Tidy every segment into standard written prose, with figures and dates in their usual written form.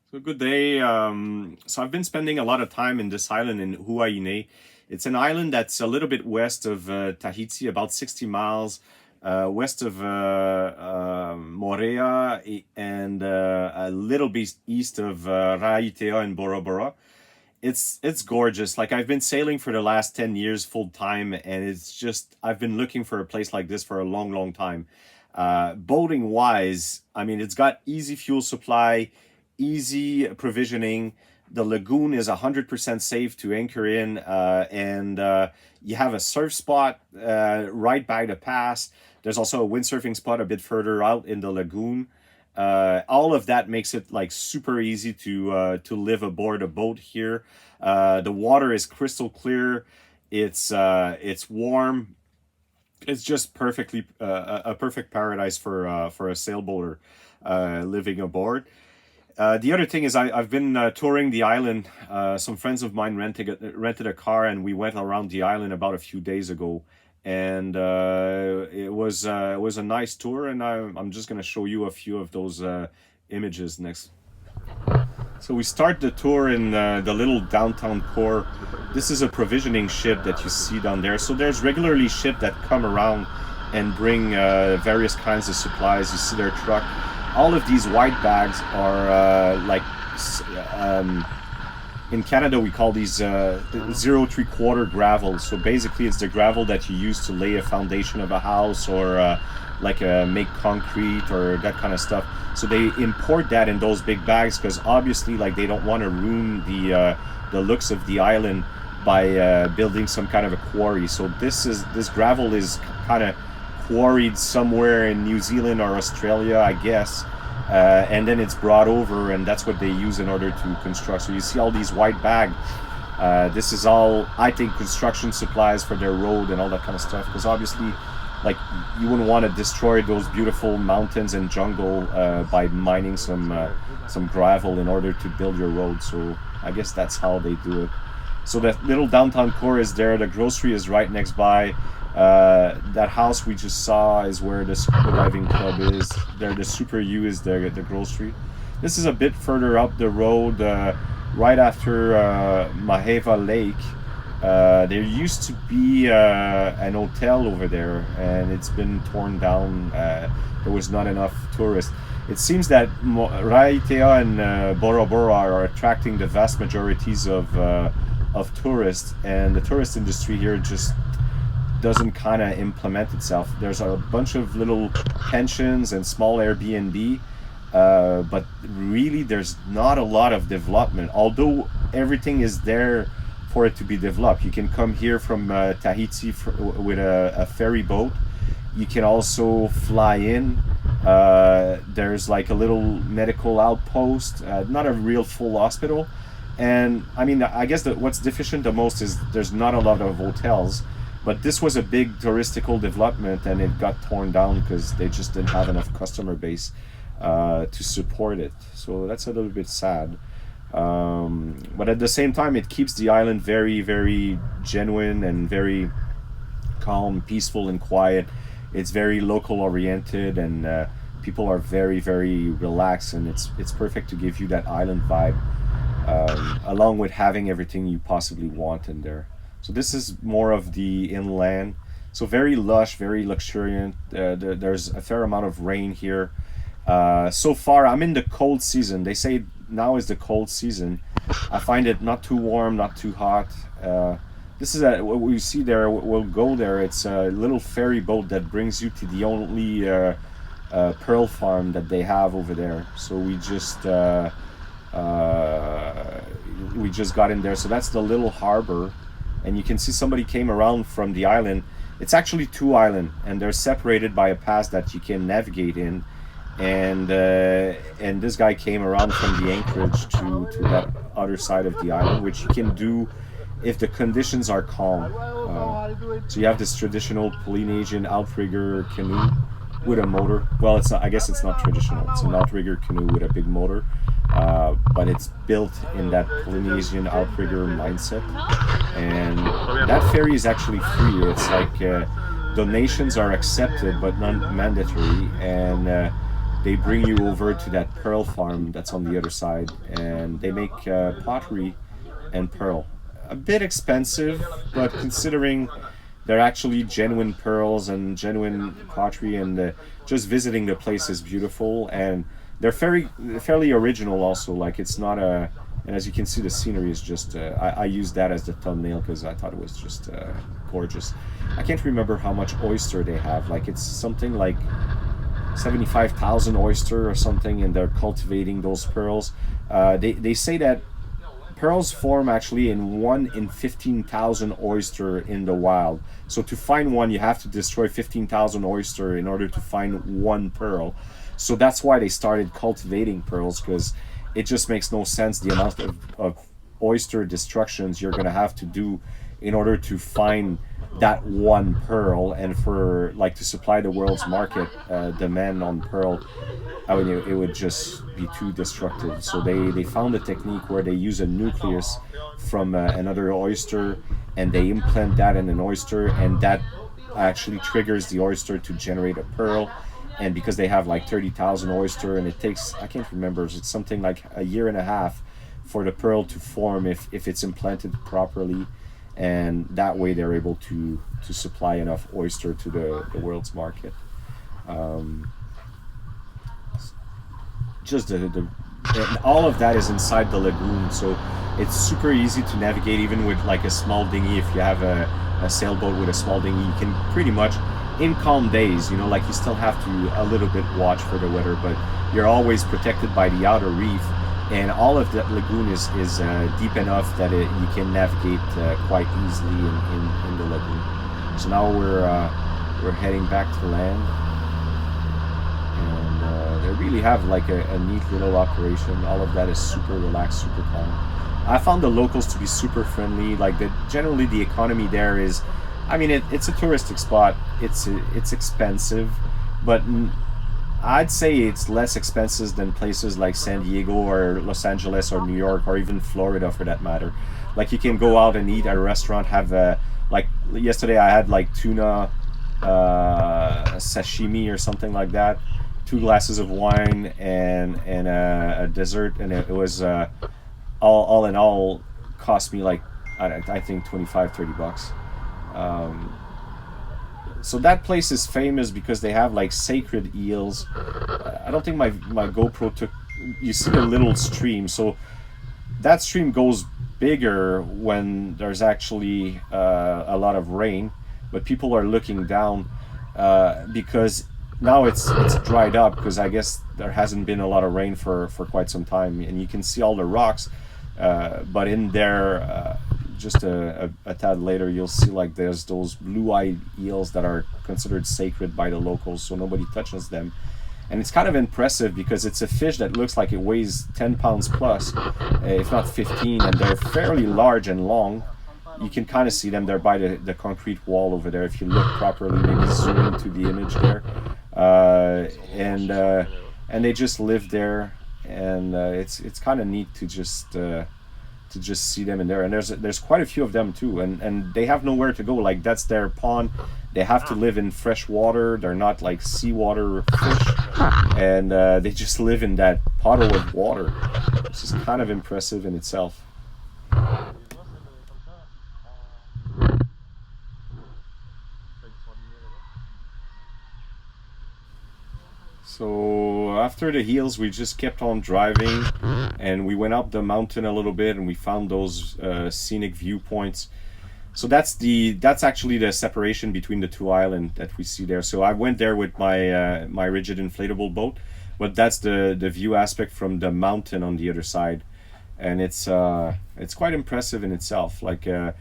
So good day. So I've been spending a lot of time in this island in Huahine. It's an island that's a little bit west of Tahiti, about 60 miles west of Morea and a little bit east of Raiatea and Bora Bora. It's gorgeous. Like I've been sailing for the last 10 years full time, and it's just I've been looking for a place like this for a long, long time. Boating wise, I mean, it's got easy fuel supply, easy provisioning. The lagoon is 100% safe to anchor in, and you have a surf spot right by the pass. There's also a windsurfing spot a bit further out in the lagoon. All of that makes it like super easy to live aboard a boat here. The water is crystal clear. It's warm. It's just perfectly a perfect paradise for a sailboater living aboard. The other thing is I've been touring the island. Some friends of mine rented a car, and we went around the island about a few days ago. And it was a nice tour, and I'm just gonna show you a few of those images next. So we start the tour in the little downtown core. This is a provisioning ship that you see down there. So there's regularly ships that come around and bring various kinds of supplies. You see their truck. All of these white bags are in Canada we call these 0.75 gravel. So basically it's the gravel that you use to lay a foundation of a house or make concrete or that kind of stuff. So they import that in those big bags because obviously like they don't want to ruin the looks of the island by building some kind of a quarry. So this gravel is kind of quarried somewhere in New Zealand or Australia, I guess, and then it's brought over, and that's what they use in order to construct. So you see all these white bags. This is all, I think, construction supplies for their road and all that kind of stuff, because obviously like you wouldn't want to destroy those beautiful mountains and jungle by mining some gravel in order to build your road. So I guess that's how they do it. So that little downtown core is there. The grocery is right next by. That house we just saw is where the scuba diving club is. There, the Super U is there, the grocery. This is a bit further up the road, right after Maheva Lake. There used to be an hotel over there, and it's been torn down. There was not enough tourists. It seems that Raiatea and Bora Bora are attracting the vast majorities of tourists, and the tourist industry here just doesn't kind of implement itself. There's a bunch of little pensions and small Airbnb, but really there's not a lot of development, although everything is there for it to be developed. You can come here from Tahiti with a ferry boat. You can also fly in. There's like a little medical outpost, not a real full hospital. And I mean, I guess that what's deficient the most is there's not a lot of hotels. But this was a big touristical development, and it got torn down because they just didn't have enough customer base to support it. So that's a little bit sad. But at the same time, it keeps the island very, very genuine and very calm, peaceful, and quiet. It's very local oriented, and people are very, very relaxed, and it's perfect to give you that island vibe, along with having everything you possibly want in there. So this is more of the inland. So very lush, very luxuriant. There's a fair amount of rain here. So far, I'm in the cold season. They say now is the cold season. I find it not too warm, not too hot. This is what we see there. We'll go there. It's a little ferry boat that brings you to the only pearl farm that they have over there. So we just got in there. So that's the little harbor. And you can see somebody came around from the island. It's actually two islands, and they're separated by a pass that you can navigate in. And this guy came around from the anchorage to that other side of the island, which you can do if the conditions are calm. So you have this traditional Polynesian outrigger canoe with a motor. Well, it's not, I guess it's not traditional. It's an outrigger canoe with a big motor. But it's built in that Polynesian outrigger mindset, and that ferry is actually free. It's like donations are accepted but not mandatory, and they bring you over to that pearl farm that's on the other side, and they make pottery and pearl. A bit expensive, but considering they're actually genuine pearls and genuine pottery, and just visiting the place is beautiful, and they're fairly original also. Like it's not a, and as you can see, the scenery is just. I used that as the thumbnail because I thought it was just gorgeous. I can't remember how much oyster they have. Like it's something like 75,000 oyster or something, and they're cultivating those pearls. They say that pearls form actually in 1 in 15,000 oyster in the wild. So to find one, you have to destroy 15,000 oyster in order to find one pearl. So that's why they started cultivating pearls, because it just makes no sense the amount of oyster destructions you're gonna have to do in order to find that one pearl, and for like to supply the world's market demand on pearl. I mean, it would just be too destructive. So they found a technique where they use a nucleus from another oyster, and they implant that in an oyster, and that actually triggers the oyster to generate a pearl. And because they have like 30,000 oyster, and it takes, I can't remember, it's something like a year and a half for the pearl to form if it's implanted properly, and that way they're able to supply enough oyster to the world's market. Just and all of that is inside the lagoon, so it's super easy to navigate, even with like a small dinghy. If you have a sailboat with a small dinghy, you can pretty much, in calm days, you know, like you still have to a little bit watch for the weather, but you're always protected by the outer reef, and all of that lagoon is deep enough that you can navigate quite easily in the lagoon. So now we're heading back to land, and they really have like a neat little operation. All of that is super relaxed, super calm. I found the locals to be super friendly. Like generally the economy there is, I mean, it's a touristic spot. It's expensive, but I'd say it's less expensive than places like San Diego or Los Angeles or New York or even Florida for that matter. Like you can go out and eat at a restaurant, have like yesterday I had like tuna sashimi or something like that, 2 glasses of wine and a dessert, and it was all in all cost me like I think $25-30. So that place is famous because they have like sacred eels. I don't think my GoPro took, you see a little stream, so that stream goes bigger when there's actually a lot of rain, but people are looking down because now it's dried up, because I guess there hasn't been a lot of rain for quite some time, and you can see all the rocks, but in there just a tad later you'll see like there's those blue-eyed eels that are considered sacred by the locals, so nobody touches them. And it's kind of impressive because it's a fish that looks like it weighs 10 pounds plus, if not 15, and they're fairly large and long. You can kind of see them there by the concrete wall over there if you look properly, maybe zoom into the image there. And they just live there, and it's kind of neat to just see them in there. And there's quite a few of them too, and they have nowhere to go. Like that's their pond. They have to live in fresh water. They're not like seawater fish, and they just live in that puddle of water. It's just kind of impressive in itself. So after the hills, we just kept on driving, and we went up the mountain a little bit, and we found those scenic viewpoints. So that's actually the separation between the two islands that we see there. So I went there with my rigid inflatable boat, but that's the view aspect from the mountain on the other side, and it's quite impressive in itself. Like and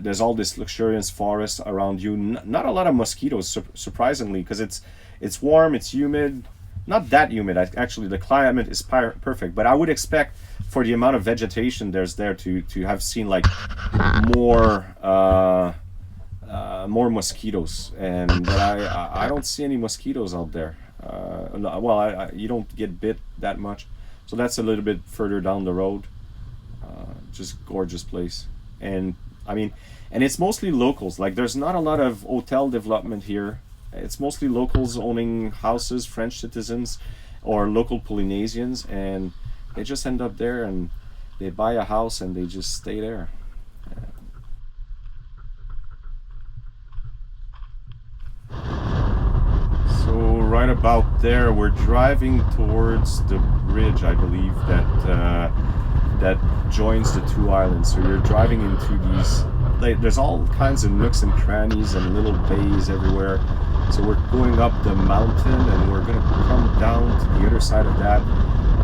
there's all this luxurious forest around you. Not a lot of mosquitoes, surprisingly, because it's warm, it's humid. Not that humid, actually. The climate is perfect, but I would expect for the amount of vegetation there's there to have seen like more mosquitoes, but I don't see any mosquitoes out there. Well, you don't get bit that much, so that's a little bit further down the road. Just gorgeous place, and I mean, and it's mostly locals. Like there's not a lot of hotel development here. it's mostly locals owning houses, French citizens or local Polynesians, and they just end up there and they buy a house and they just stay there. So right about there, we're driving towards the bridge, I believe, that joins the two islands. So you're driving into these. There's all kinds of nooks and crannies and little bays everywhere. So we're going up the mountain, and we're gonna come down to the other side of that,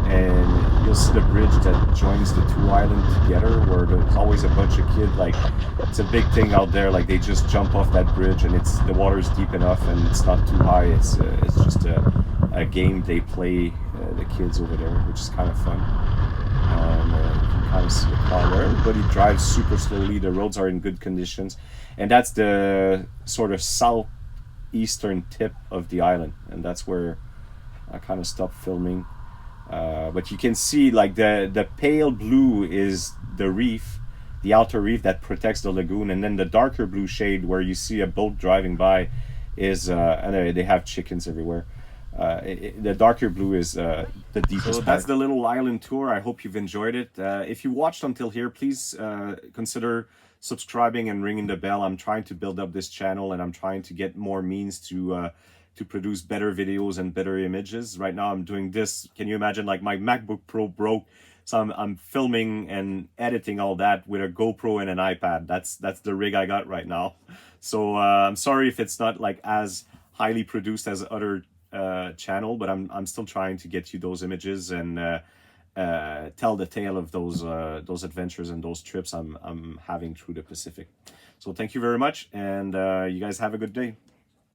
and you'll see the bridge that joins the two islands together, where there's always a bunch of kids. Like, it's a big thing out there. Like, they just jump off that bridge, and the water's deep enough and it's not too high. It's just a game they play, the kids over there, which is kind of fun. And you can kind of see the car there. Everybody drives super slowly. The roads are in good conditions, and that's the sort of southeastern tip of the island, and that's where I kind of stopped filming. But you can see, like, the pale blue is the reef, the outer reef that protects the lagoon, and then the darker blue shade where you see a boat driving by is and they have chickens everywhere. The darker blue is the deepest. So that's the little island tour. I hope you've enjoyed it. If you watched until here, please consider subscribing and ringing the bell. I'm trying to build up this channel, and I'm trying to get more means to produce better videos and better images. Right now I'm doing this. Can you imagine, like, my MacBook Pro broke, so I'm filming and editing all that with a GoPro and an iPad. That's the rig I got right now. So I'm sorry if it's not like as highly produced as other channel, but I'm still trying to get you those images and tell the tale of those adventures and those trips I'm having through the Pacific. So thank you very much, and you guys have a good day.